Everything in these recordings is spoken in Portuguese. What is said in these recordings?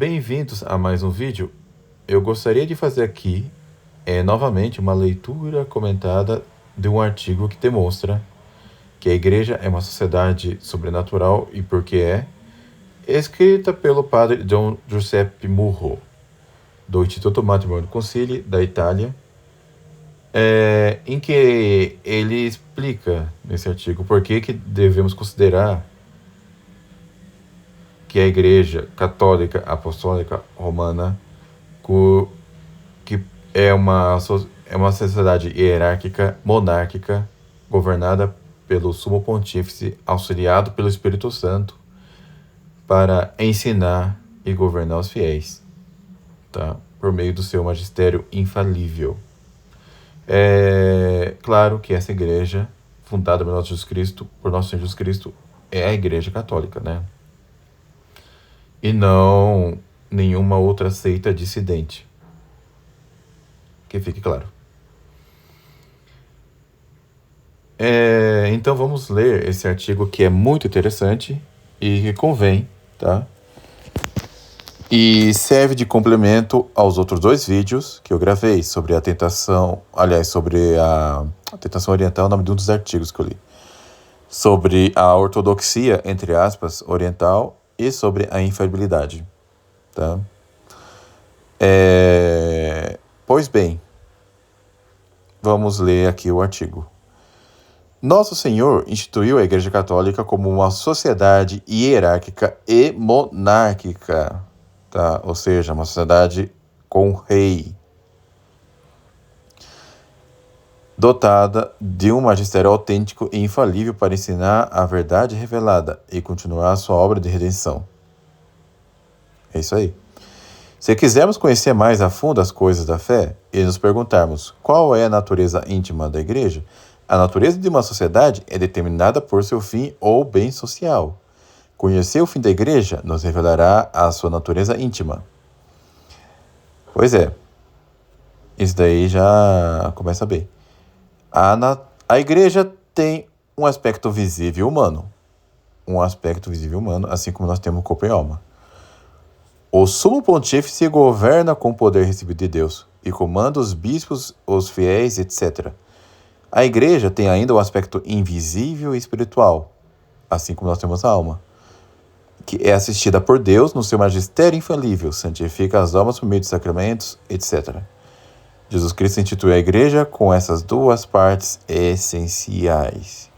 Bem-vindos a mais um vídeo. Eu gostaria de fazer aqui, novamente, uma leitura comentada de um artigo que demonstra que a Igreja é uma sociedade sobrenatural e por que é, escrita pelo padre John Giuseppe Murro, do Instituto Matrimonio Concili, da Itália, em que ele explica, nesse artigo, por que devemos considerar que a Igreja Católica Apostólica Romana, que é uma sociedade hierárquica, monárquica, governada pelo Sumo Pontífice, auxiliado pelo Espírito Santo, para ensinar e governar os fiéis, tá? Por meio do seu magistério infalível. É claro que essa igreja, fundada por nosso Senhor Jesus Cristo, é a Igreja Católica, né? E não nenhuma outra seita dissidente. Que fique claro. Então vamos ler esse artigo que é muito interessante e que convém, tá? E serve de complemento aos outros dois vídeos que eu gravei sobre a tentação, sobre a tentação oriental, é o nome de um dos artigos que eu li. Sobre a ortodoxia, entre aspas, oriental e sobre a infalibilidade, tá? Pois bem, vamos ler aqui o artigo. Nosso Senhor instituiu a Igreja Católica como uma sociedade hierárquica e monárquica, tá? Ou seja, uma sociedade com rei, dotada de um magistério autêntico e infalível para ensinar a verdade revelada e continuar a sua obra de redenção. É isso aí. Se quisermos conhecer mais a fundo as coisas da fé e nos perguntarmos qual é a natureza íntima da Igreja, a natureza de uma sociedade é determinada por seu fim ou bem social. Conhecer o fim da Igreja nos revelará a sua natureza íntima. Pois é, isso daí já começa bem. A Igreja tem um aspecto visível humano. Assim como nós temos corpo e alma. O Sumo Pontífice governa com o poder recebido de Deus e comanda os bispos, os fiéis, etc. A Igreja tem ainda o aspecto invisível e espiritual, assim como nós temos a alma, que é assistida por Deus no seu magistério infalível, santifica as almas por meio de sacramentos, etc. Jesus Cristo instituiu a Igreja com essas duas partes essenciais.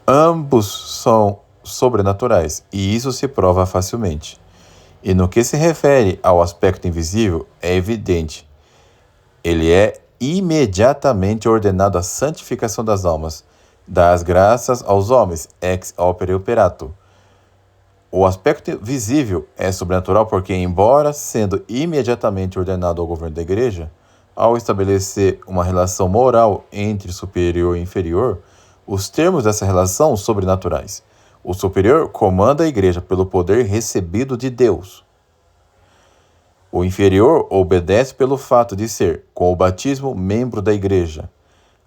Ambos são sobrenaturais, e isso se prova facilmente. E no que se refere ao aspecto invisível, é evidente. Ele é imediatamente ordenado à santificação das almas, dá as graças aos homens, ex opere operato. O aspecto visível é sobrenatural porque, embora sendo imediatamente ordenado ao governo da Igreja, ao estabelecer uma relação moral entre superior e inferior, os termos dessa relação são sobrenaturais. O superior comanda a Igreja pelo poder recebido de Deus. O inferior obedece pelo fato de ser, com o batismo, membro da Igreja.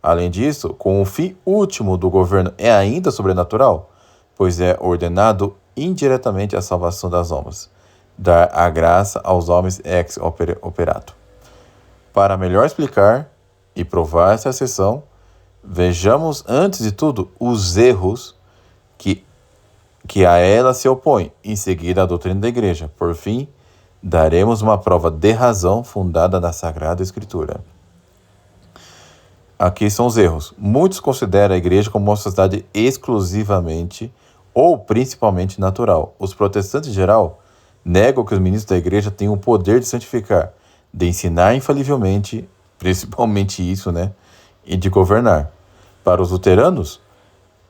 Além disso, com o fim último do governo é ainda sobrenatural, pois é ordenado indiretamente a salvação das almas, dar a graça aos homens ex operato. Para melhor explicar e provar essa seção, vejamos antes de tudo os erros que a ela se opõem, em seguida a doutrina da Igreja. Por fim, daremos uma prova de razão fundada na Sagrada Escritura. Aqui são os erros. Muitos consideram a Igreja como uma sociedade exclusivamente ou principalmente natural. Os protestantes em geral negam que os ministros da Igreja tenham o poder de santificar, de ensinar infalivelmente, principalmente isso, né? E de governar. Para os luteranos,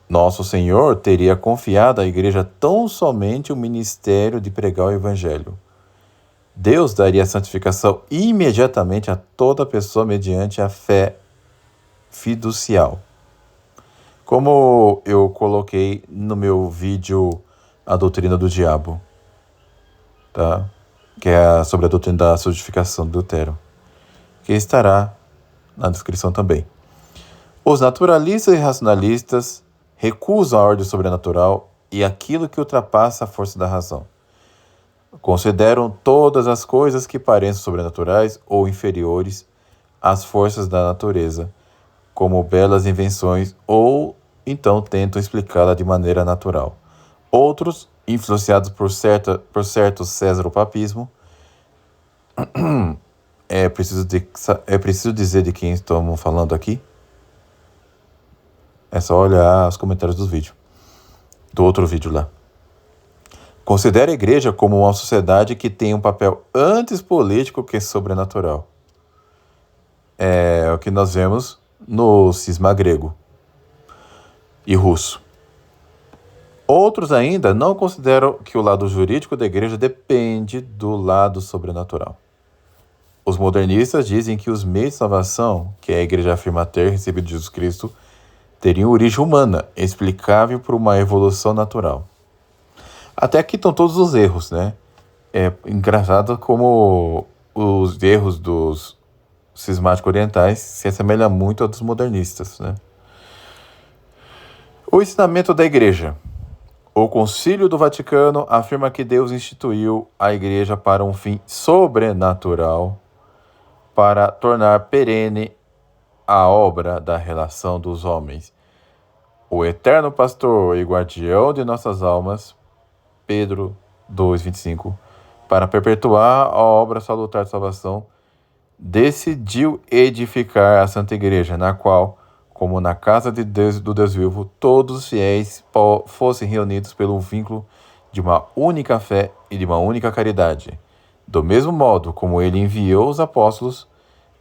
Nosso Senhor teria confiado à Igreja tão somente o ministério de pregar o Evangelho. Deus daria santificação imediatamente a toda pessoa mediante a fé fiducial. Como eu coloquei no meu vídeo A Doutrina do Diabo, tá? Que é sobre a doutrina da solidificação de Lutero, que estará na descrição também. Os naturalistas e racionalistas recusam a ordem sobrenatural e aquilo que ultrapassa a força da razão. Consideram todas as coisas que parecem sobrenaturais ou inferiores às forças da natureza como belas invenções ou então tentam explicá-la de maneira natural. Outros, influenciados por certo césaropapismo, é preciso dizer de quem estamos falando aqui? É só olhar os comentários do outro vídeo lá. Considera a igreja como uma sociedade que tem um papel antes político que sobrenatural. É o que nós vemos no cisma grego e russo. Outros ainda não consideram que o lado jurídico da igreja depende do lado sobrenatural. Os modernistas dizem que os meios de salvação que a igreja afirma ter recebido de Jesus Cristo teriam origem humana, explicável por uma evolução natural. Até aqui estão todos os erros, né? É engraçado como os erros dos cismáticos orientais se assemelham muito aos dos modernistas, né? O ensinamento da igreja. O Concílio do Vaticano afirma que Deus instituiu a igreja para um fim sobrenatural, para tornar perene a obra da relação dos homens. O eterno pastor e guardião de nossas almas, Pedro 2,25, para perpetuar a obra salutar de salvação, decidiu edificar a Santa Igreja, na qual, como na casa de Deus, do Deus vivo, todos os fiéis fossem reunidos pelo vínculo de uma única fé e de uma única caridade. Do mesmo modo como ele enviou os apóstolos,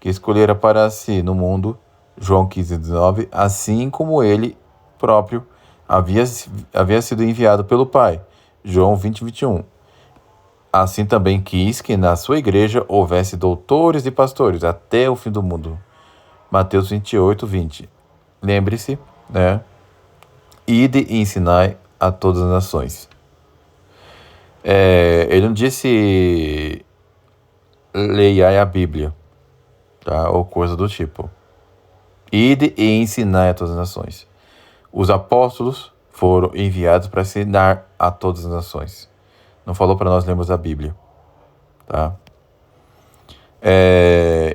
que escolhera para si no mundo, João 15,19, assim como ele próprio havia sido enviado pelo Pai, João 20,21. Assim também quis que na sua igreja houvesse doutores e pastores até o fim do mundo. Mateus 28,20. Lembre-se, né? Ide e ensinai a todas as nações. Ele não disse leiai a Bíblia, tá? Ou coisa do tipo. Ide e ensinai a todas as nações. Os apóstolos foram enviados para ensinar a todas as nações. Não falou para nós lermos a Bíblia, tá?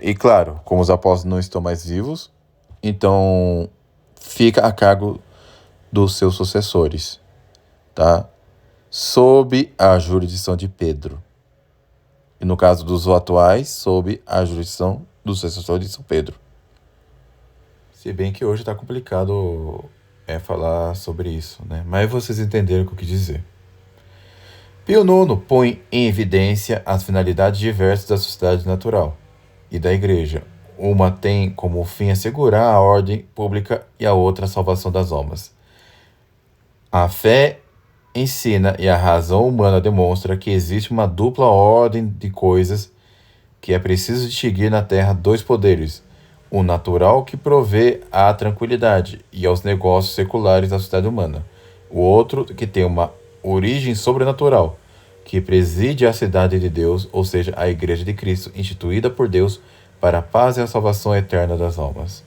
E claro, como os apóstolos não estão mais vivos, então fica a cargo dos seus sucessores, tá? Sob a jurisdição de Pedro. E no caso dos atuais, sob a jurisdição do sucessor de São Pedro. Se bem que hoje está complicado falar sobre isso, né? Mas vocês entenderam o que eu quis dizer. Pio IX põe em evidência as finalidades diversas da sociedade natural e da Igreja. Uma tem como fim assegurar a ordem pública e a outra a salvação das almas. A fé ensina e a razão humana demonstra que existe uma dupla ordem de coisas que é preciso distinguir na Terra dois poderes, o natural que provê à tranquilidade e aos negócios seculares da sociedade humana, o outro que tem uma origem sobrenatural, que preside a cidade de Deus, ou seja, a Igreja de Cristo, instituída por Deus para a paz e a salvação eterna das almas.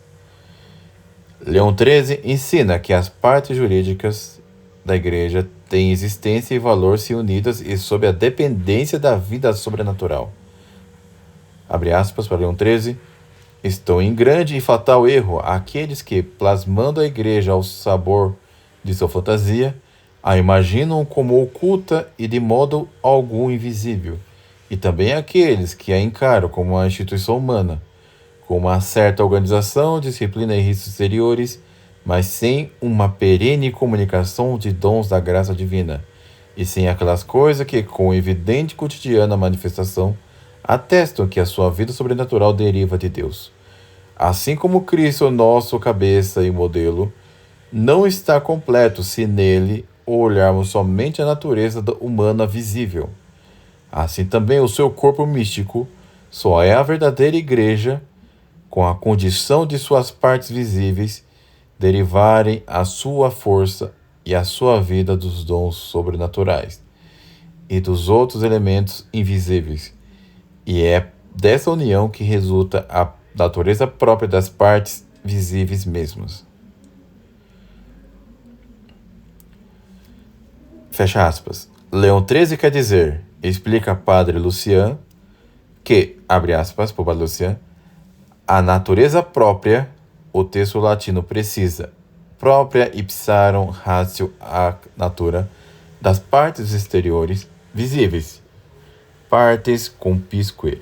Leão XIII ensina que as partes jurídicas da Igreja têm existência e valor se unidas e sob a dependência da vida sobrenatural. Abre aspas para Leão XIII. Estão em grande e fatal erro aqueles que, plasmando a Igreja ao sabor de sua fantasia, a imaginam como oculta e de modo algum invisível, e também aqueles que a encaram como uma instituição humana, com uma certa organização, disciplina e riscos exteriores, mas sem uma perene comunicação de dons da graça divina, e sem aquelas coisas que, com evidente cotidiana manifestação, atestam que a sua vida sobrenatural deriva de Deus. Assim como Cristo, nosso cabeça e modelo, não está completo se nele olharmos somente a natureza humana visível. Assim também o seu corpo místico só é a verdadeira igreja com a condição de suas partes visíveis derivarem a sua força e a sua vida dos dons sobrenaturais e dos outros elementos invisíveis. E é dessa união que resulta a natureza própria das partes visíveis mesmas. Fecha aspas. Leão XIII quer dizer explica Padre Lucian que, abre aspas, por Padre Lucian, a natureza própria, o texto latino precisa, própria ipsarum ratio ac natura, das partes exteriores visíveis, partes compisque,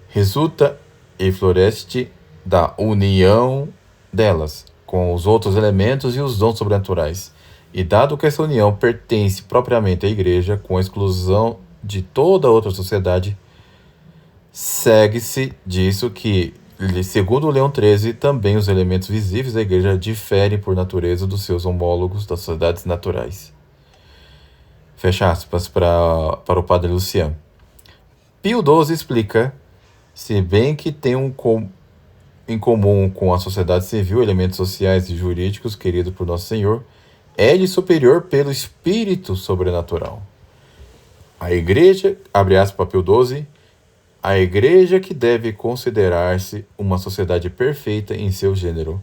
resulta e floresce da união delas com os outros elementos e os dons sobrenaturais. E dado que essa união pertence propriamente à Igreja, com a exclusão de toda outra sociedade, segue-se disso que, segundo Leão XIII, também os elementos visíveis da Igreja diferem por natureza dos seus homólogos das sociedades naturais. Fecha aspas para o Padre Lucian. Pio XII explica, se bem que tem em comum com a sociedade civil elementos sociais e jurídicos queridos por Nosso Senhor, é-lhe superior pelo espírito sobrenatural. A Igreja, abre aspas para Pio XII, a Igreja que deve considerar-se uma sociedade perfeita em seu gênero,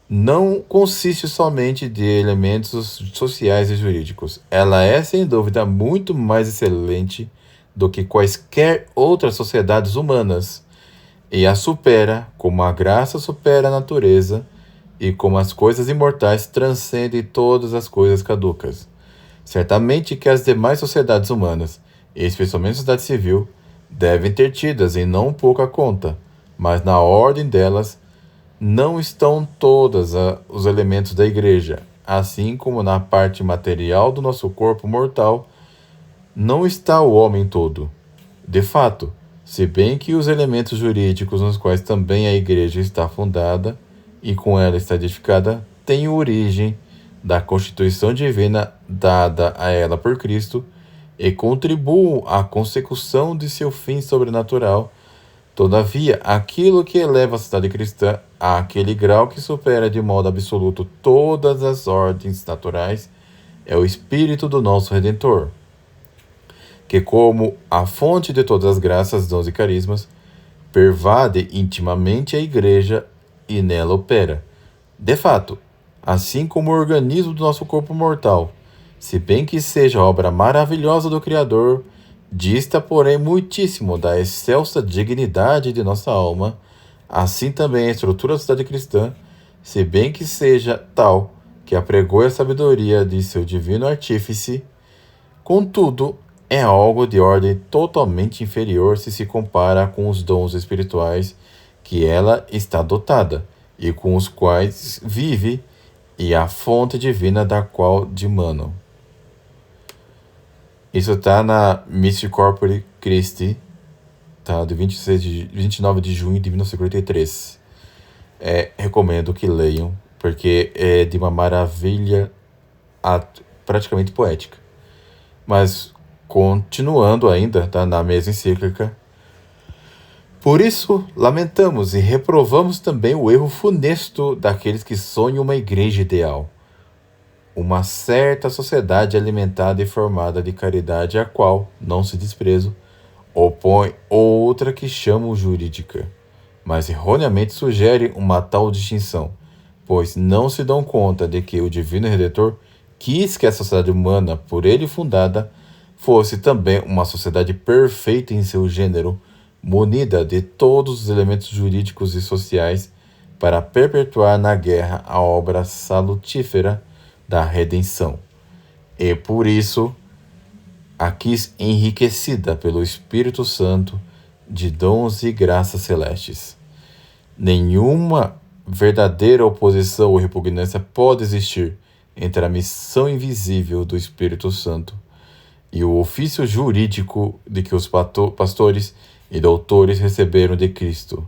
não consiste somente de elementos sociais e jurídicos. Ela é, sem dúvida, muito mais excelente do que quaisquer outras sociedades humanas, e a supera, como a graça supera a natureza, e como as coisas imortais transcendem todas as coisas caducas. Certamente que as demais sociedades humanas, e especialmente a sociedade civil, devem ter tidas em não pouca conta, mas na ordem delas não estão todos os elementos da Igreja, assim como na parte material do nosso corpo mortal não está o homem todo. De fato, se bem que os elementos jurídicos nos quais também a Igreja está fundada e com ela está edificada têm origem da Constituição Divina dada a ela por Cristo e contribuem à consecução de seu fim sobrenatural. Todavia, aquilo que eleva a sociedade cristã àquele grau que supera de modo absoluto todas as ordens naturais é o Espírito do nosso Redentor, que, como a fonte de todas as graças, dons e carismas, pervade intimamente a Igreja e nela opera. De fato, assim como o organismo do nosso corpo mortal, se bem que seja obra maravilhosa do Criador, dista, porém, muitíssimo da excelsa dignidade de nossa alma, assim também a estrutura da sociedade cristã, se bem que seja tal que apregou a sabedoria de seu divino artífice, contudo, é algo de ordem totalmente inferior se se compara com os dons espirituais que ela está dotada e com os quais vive e a fonte divina da qual dimanam. Isso está na Mystic Corpore Christi, tá? De 29 de junho de 1953. Recomendo que leiam, porque é de uma maravilha praticamente poética. Mas, continuando ainda, tá? Na mesma encíclica. Por isso, lamentamos e reprovamos também o erro funesto daqueles que sonham uma igreja ideal. Uma certa sociedade alimentada e formada de caridade, a qual, não se desprezo, opõe outra que chamam jurídica, mas erroneamente sugere uma tal distinção, pois não se dão conta de que o Divino Redentor quis que a sociedade humana, por ele fundada, fosse também uma sociedade perfeita em seu gênero, munida de todos os elementos jurídicos e sociais para perpetuar na guerra a obra salutífera da redenção, e por isso a quis enriquecida pelo Espírito Santo de dons e graças celestes. Nenhuma verdadeira oposição ou repugnância pode existir entre a missão invisível do Espírito Santo e o ofício jurídico de que os pastores e doutores receberam de Cristo,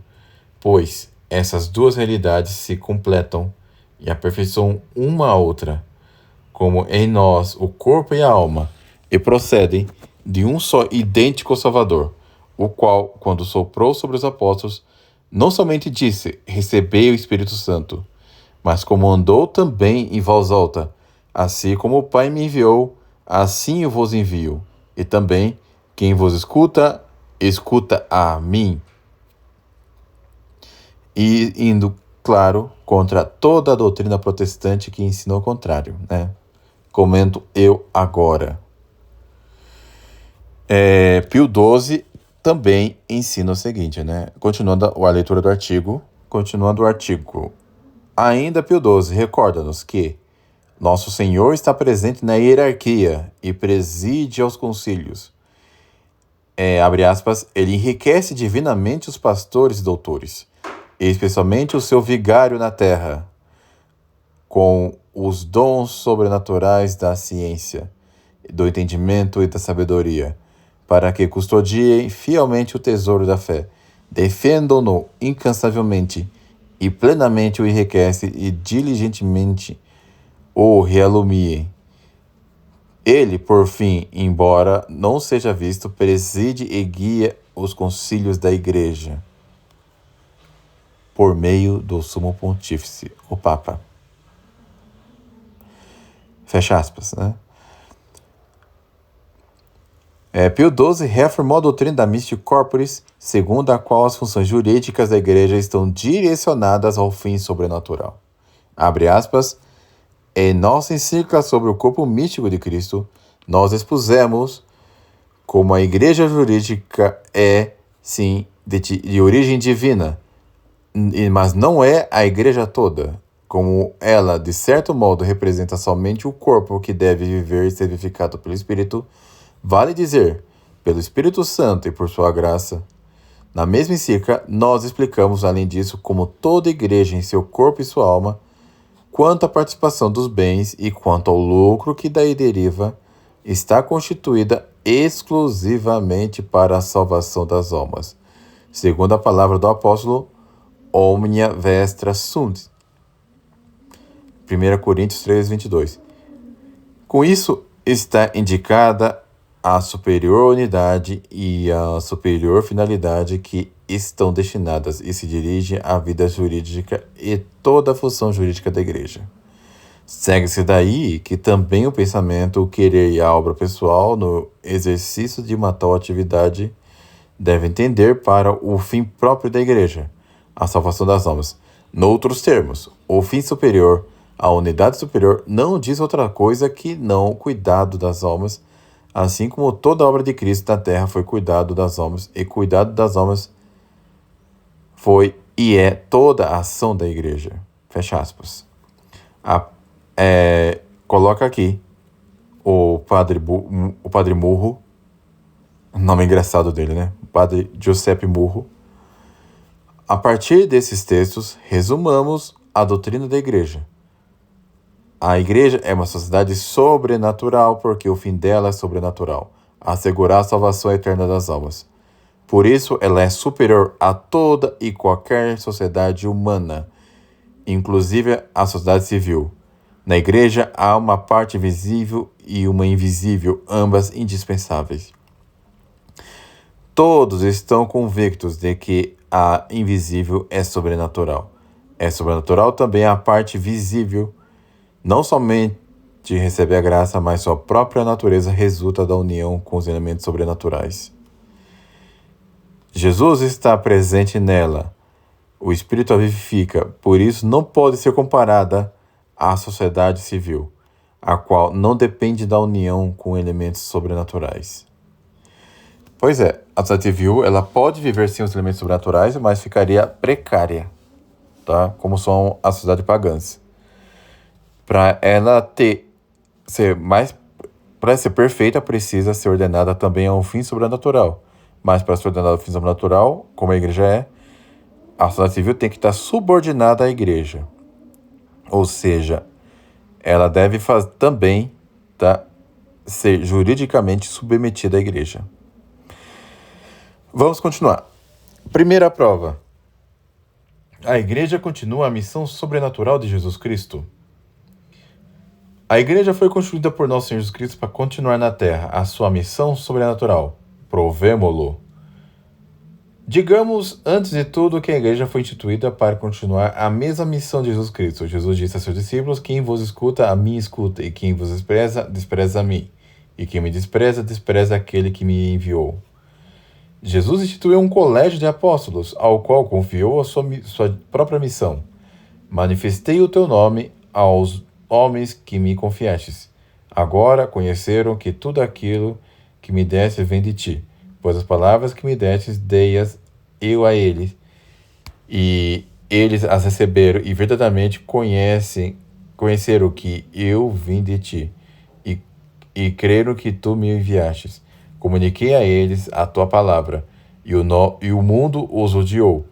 pois essas duas realidades se completam e aperfeiçoam uma a outra, como em nós o corpo e a alma, e procedem de um só idêntico Salvador, o qual, quando soprou sobre os apóstolos, não somente disse, recebei o Espírito Santo, mas comandou também em voz alta, assim como o Pai me enviou, assim eu vos envio, e também, quem vos escuta, escuta a mim. E indo, claro, contra toda a doutrina protestante que ensina o contrário, né? Comento eu agora. Pio XII também ensina o seguinte, né? Continuando a leitura do artigo. Continuando o artigo. Ainda Pio XII recorda-nos que nosso Senhor está presente na hierarquia e preside aos concílios. Abre aspas, ele enriquece divinamente os pastores e doutores, especialmente o seu vigário na terra, com os dons sobrenaturais da ciência, do entendimento e da sabedoria, para que custodiem fielmente o tesouro da fé, defendam-no incansavelmente e plenamente o enriquece e diligentemente o realumiem. Ele, por fim, embora não seja visto, preside e guia os concílios da Igreja, por meio do Sumo Pontífice, o Papa. Fecha aspas, né? Pio XII reafirmou a doutrina da Mystic Corporis, segundo a qual as funções jurídicas da Igreja estão direcionadas ao fim sobrenatural. Abre aspas, em nossa encíclica sobre o corpo místico de Cristo, nós expusemos como a Igreja jurídica é, sim, de origem divina, mas não é a Igreja toda, como ela, de certo modo, representa somente o corpo que deve viver e ser vivificado pelo Espírito, vale dizer, pelo Espírito Santo e por sua graça. Na mesma encíclica, nós explicamos, além disso, como toda igreja em seu corpo e sua alma, quanto à participação dos bens e quanto ao lucro que daí deriva, está constituída exclusivamente para a salvação das almas, segundo a palavra do apóstolo, omnia vestra sunt. 1 Coríntios 3, 22. Com isso, está indicada a superior unidade e a superior finalidade que estão destinadas e se dirigem à vida jurídica e toda a função jurídica da Igreja. Segue-se daí que também o pensamento, o querer e a obra pessoal no exercício de uma tal atividade devem tender para o fim próprio da Igreja, a salvação das almas. Noutros termos, o fim superior, a unidade superior, não diz outra coisa que não o cuidado das almas, assim como toda a obra de Cristo na terra foi cuidado das almas, e cuidado das almas foi e é toda a ação da Igreja. Fecha aspas. Coloca aqui o padre Murro, nome engraçado dele, né? O padre Giuseppe Murro. A partir desses textos, resumamos a doutrina da Igreja. A Igreja é uma sociedade sobrenatural porque o fim dela é sobrenatural, assegurar a salvação eterna das almas. Por isso, ela é superior a toda e qualquer sociedade humana, inclusive a sociedade civil. Na Igreja há uma parte visível e uma invisível, ambas indispensáveis. Todos estão convictos de que a invisível é sobrenatural. É sobrenatural também a parte visível. Não somente recebe a graça, mas sua própria natureza resulta da união com os elementos sobrenaturais. Jesus está presente nela. O Espírito a vivifica, por isso não pode ser comparada à sociedade civil, a qual não depende da união com elementos sobrenaturais. Pois é, a sociedade civil ela pode viver sem os elementos sobrenaturais, mas ficaria precária, tá? Como são as sociedades pagãs. Para ela para ser perfeita, precisa ser ordenada também a um fim sobrenatural. Mas para ser ordenada ao fim sobrenatural, como a Igreja é, a sociedade civil tem que estar subordinada à Igreja. Ou seja, ela deve também ser juridicamente submetida à Igreja. Vamos continuar. Primeira prova. A Igreja continua a missão sobrenatural de Jesus Cristo. A Igreja foi construída por nosso Senhor Jesus Cristo para continuar na terra a sua missão sobrenatural. Provemo-lo. Digamos, antes de tudo, que a Igreja foi instituída para continuar a mesma missão de Jesus Cristo. Jesus disse a seus discípulos, quem vos escuta, a mim escuta, e quem vos despreza, despreza a mim. E quem me despreza, despreza aquele que me enviou. Jesus instituiu um colégio de apóstolos, ao qual confiou a sua própria missão. Manifestei o teu nome aos homens que me confiastes. Agora conheceram que tudo aquilo que me deste vêm de ti, pois as palavras que me destes dei-as eu a eles, e eles as receberam e verdadeiramente conheceram que eu vim de ti, e, e creram que tu me enviastes. Comuniquei a eles a tua palavra, e o mundo os odiou,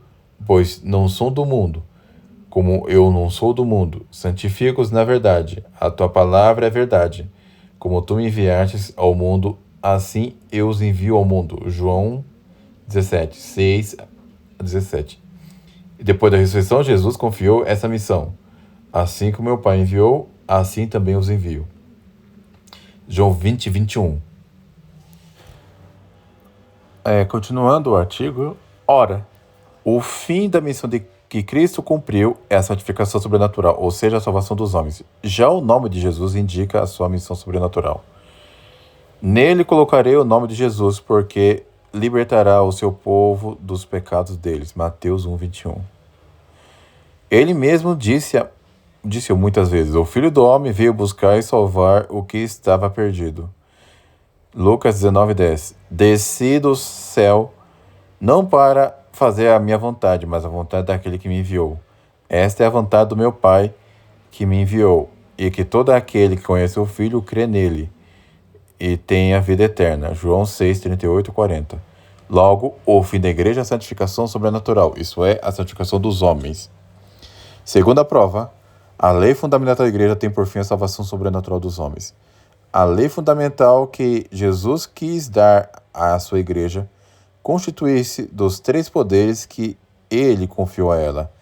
pois não são do mundo, como eu não sou do mundo. Santifica-os na verdade, a tua palavra é verdade. Como tu me enviastes ao mundo, assim eu os envio ao mundo. João 17, 6 a 17. E depois da ressurreição, Jesus confiou essa missão. Assim como meu Pai enviou, assim também os envio. João 20, 21. Continuando o artigo. Ora, o fim da missão que Cristo cumpriu é a santificação sobrenatural, ou seja, a salvação dos homens. Já o nome de Jesus indica a sua missão sobrenatural. Nele colocarei o nome de Jesus, porque libertará o seu povo dos pecados deles. Mateus 1, 21. Ele mesmo disse muitas vezes: o Filho do Homem veio buscar e salvar o que estava perdido. Lucas 19, 10. Desci do céu não para fazer a minha vontade, mas a vontade daquele que me enviou. Esta é a vontade do meu Pai que me enviou, e que todo aquele que conhece o Filho crê nele e tem a vida eterna. João 6, 38 e 40. Logo, o fim da igreja é a santificação sobrenatural, isso é, a santificação dos homens. Segunda prova, a lei fundamental da igreja tem por fim a salvação sobrenatural dos homens. A lei fundamental que Jesus quis dar à sua igreja constitui-se dos três poderes que ele confiou a ela: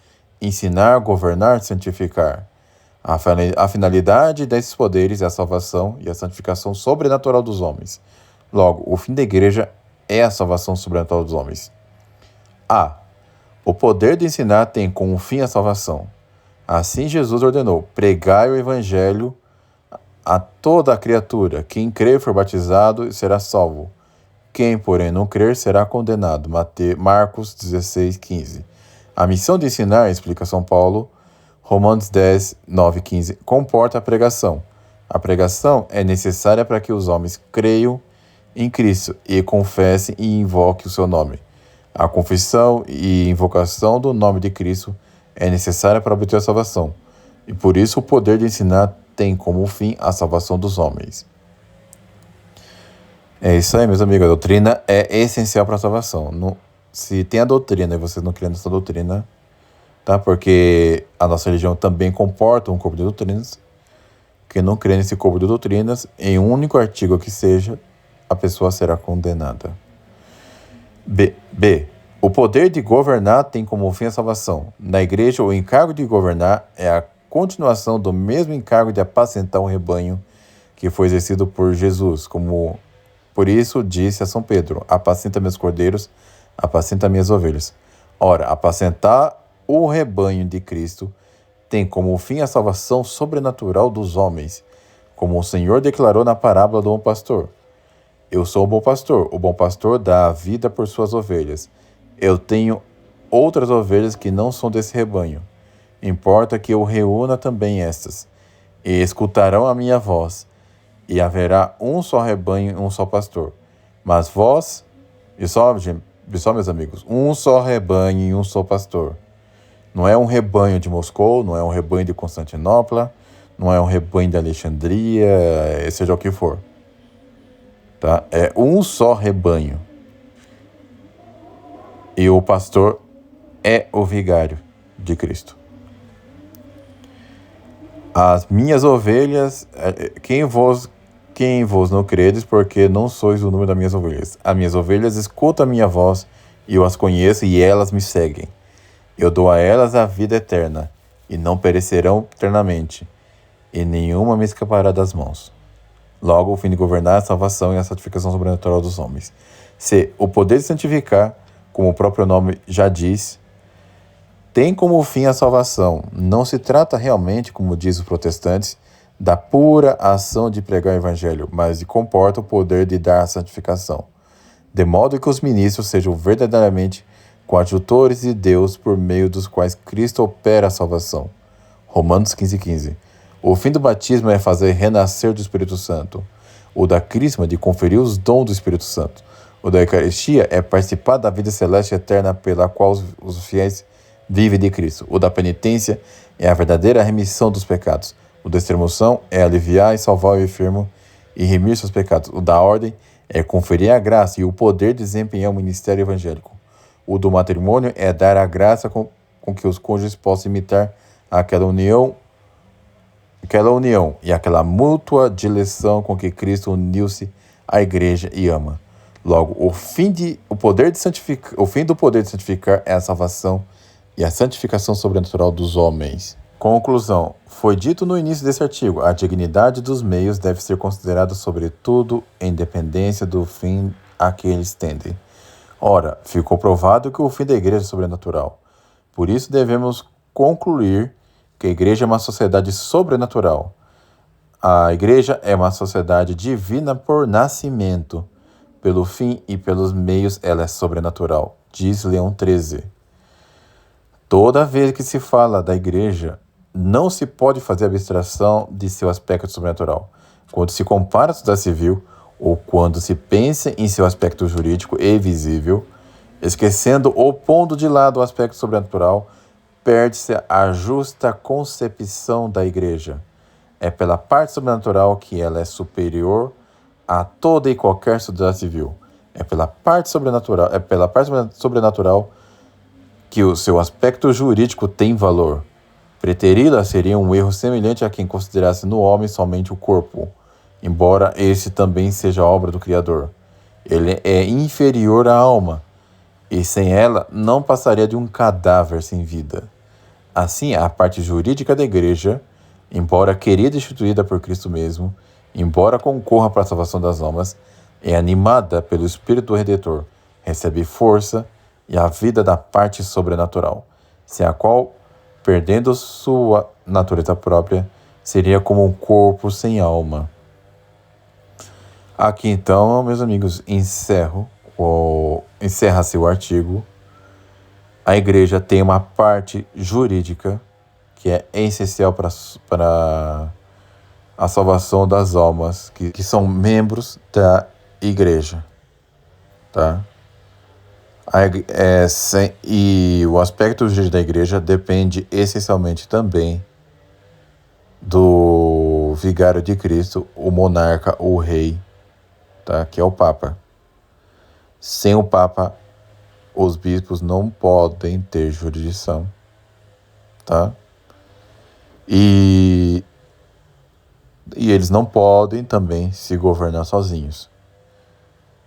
ensinar, governar, santificar. A finalidade desses poderes é a salvação e a santificação sobrenatural dos homens. Logo, o fim da igreja é a salvação sobrenatural dos homens. A. O poder de ensinar tem como fim a salvação. Assim Jesus ordenou: pregai o evangelho a toda a criatura. Quem crer e for batizado será salvo. Quem, porém, não crer será condenado. Marcos 16, 15. A missão de ensinar, explica São Paulo, Romanos 10, 9 e 15, comporta a pregação. A pregação é necessária para que os homens creiam em Cristo e confessem e invoquem o seu nome. A confissão e invocação do nome de Cristo é necessária para obter a salvação, e por isso o poder de ensinar tem como fim a salvação dos homens. É isso aí, meus amigos. A doutrina é essencial para a salvação. Se tem a doutrina e vocês não creem nessa doutrina, tá? Porque a nossa religião também comporta um corpo de doutrinas. Quem não crê nesse corpo de doutrinas, em um único artigo que seja, a pessoa será condenada. B. O poder de governar tem como fim a salvação. Na igreja, o encargo de governar é a continuação do mesmo encargo de apacentar o rebanho que foi exercido por Jesus, por isso disse a São Pedro: apacenta meus cordeiros, apacenta minhas ovelhas. Ora, apacentar o rebanho de Cristo tem como fim a salvação sobrenatural dos homens, como o Senhor declarou na parábola do bom pastor. Eu sou o bom pastor dá a vida por suas ovelhas. Eu tenho outras ovelhas que não são desse rebanho. Importa que eu reúna também estas, e escutarão a minha voz, e haverá um só rebanho e um só pastor. Mas vós, e só meus amigos, um só rebanho e um só pastor. Não é um rebanho de Moscou, não é um rebanho de Constantinopla, não é um rebanho de Alexandria, seja o que for. Tá? É um só rebanho. E o pastor é o vigário de Cristo. As minhas ovelhas, quem vos não credes, porque não sois o número das minhas ovelhas. As minhas ovelhas escutam a minha voz, e eu as conheço, e elas me seguem. Eu dou a elas a vida eterna, e não perecerão eternamente, e nenhuma me escapará das mãos. Logo, o fim de governar é a salvação e a santificação sobrenatural dos homens. C. O poder de santificar, como o próprio nome já diz, tem como fim a salvação. Não se trata realmente, como dizem os protestantes, da pura ação de pregar o evangelho, mas comporta o poder de dar a santificação, de modo que os ministros sejam verdadeiramente coadjutores de Deus por meio dos quais Cristo opera a salvação. Romanos 15, 15. O fim do batismo é fazer renascer do Espírito Santo. O da Crisma, de conferir os dons do Espírito Santo. O da Eucaristia é participar da vida celeste eterna pela qual os fiéis vivem de Cristo. O da penitência é a verdadeira remissão dos pecados. O da extremoção é aliviar e salvar o enfermo e remir seus pecados. O da ordem é conferir a graça e o poder de desempenhar o ministério evangélico. O do matrimônio é dar a graça com que os cônjuges possam imitar aquela união e aquela mútua direção com que Cristo uniu-se à igreja e ama. Logo, o fim do poder de santificar é a salvação e a santificação sobrenatural dos homens. Conclusão. Foi dito no início desse artigo, a dignidade dos meios deve ser considerada sobretudo em dependência do fim a que eles tendem. Ora, ficou provado que o fim da igreja é sobrenatural. Por isso devemos concluir que a igreja é uma sociedade sobrenatural. A igreja é uma sociedade divina por nascimento. Pelo fim e pelos meios ela é sobrenatural, diz Leão XIII. Toda vez que se fala da igreja, não se pode fazer abstração de seu aspecto sobrenatural. Quando se compara a sociedade civil, ou quando se pensa em seu aspecto jurídico e visível, esquecendo ou pondo de lado o aspecto sobrenatural, perde-se a justa concepção da igreja. É pela parte sobrenatural que ela é superior a toda e qualquer sociedade civil. É pela parte sobrenatural que o seu aspecto jurídico tem valor. Preteri-la seria um erro semelhante a quem considerasse no homem somente o corpo, embora esse também seja obra do Criador. Ele é inferior à alma, e sem ela não passaria de um cadáver sem vida. Assim, a parte jurídica da igreja, embora querida e instituída por Cristo mesmo, embora concorra para a salvação das almas, é animada pelo Espírito do Redentor, recebe força e a vida da parte sobrenatural, sem a qual, perdendo sua natureza própria, seria como um corpo sem alma. Aqui então, meus amigos, encerra-se o artigo. A igreja tem uma parte jurídica que é essencial para a salvação das almas, que são membros da igreja, tá? E o aspecto jurídico da igreja depende essencialmente também do vigário de Cristo, o monarca, o rei, tá? Que é o Papa. Sem o Papa, os bispos não podem ter jurisdição, tá? E eles não podem também se governar sozinhos.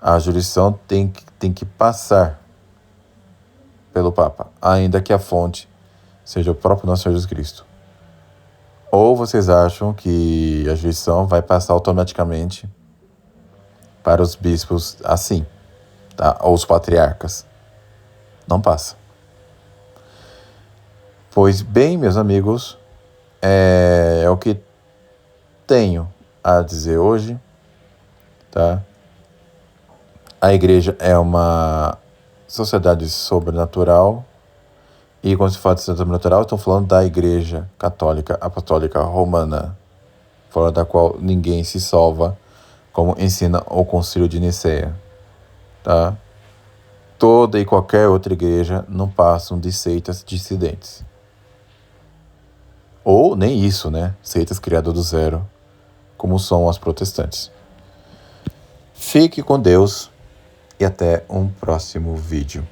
A jurisdição tem que passar pelo Papa, ainda que a fonte seja o próprio nosso Senhor Jesus Cristo. Ou vocês acham que a jurisdição vai passar automaticamente para os bispos assim, tá? Ou os patriarcas? Não passa. Pois bem, meus amigos, é o que tenho a dizer hoje, tá? A igreja é uma sociedade sobrenatural, e quando se fala de sociedade sobrenatural, estão falando da igreja católica apostólica romana, fora da qual ninguém se salva, como ensina o Concílio de Nicéia, tá? Toda e qualquer outra igreja não passam de seitas dissidentes. Ou nem isso, né? Seitas criadas do zero, como são as protestantes. Fique com Deus e até um próximo vídeo.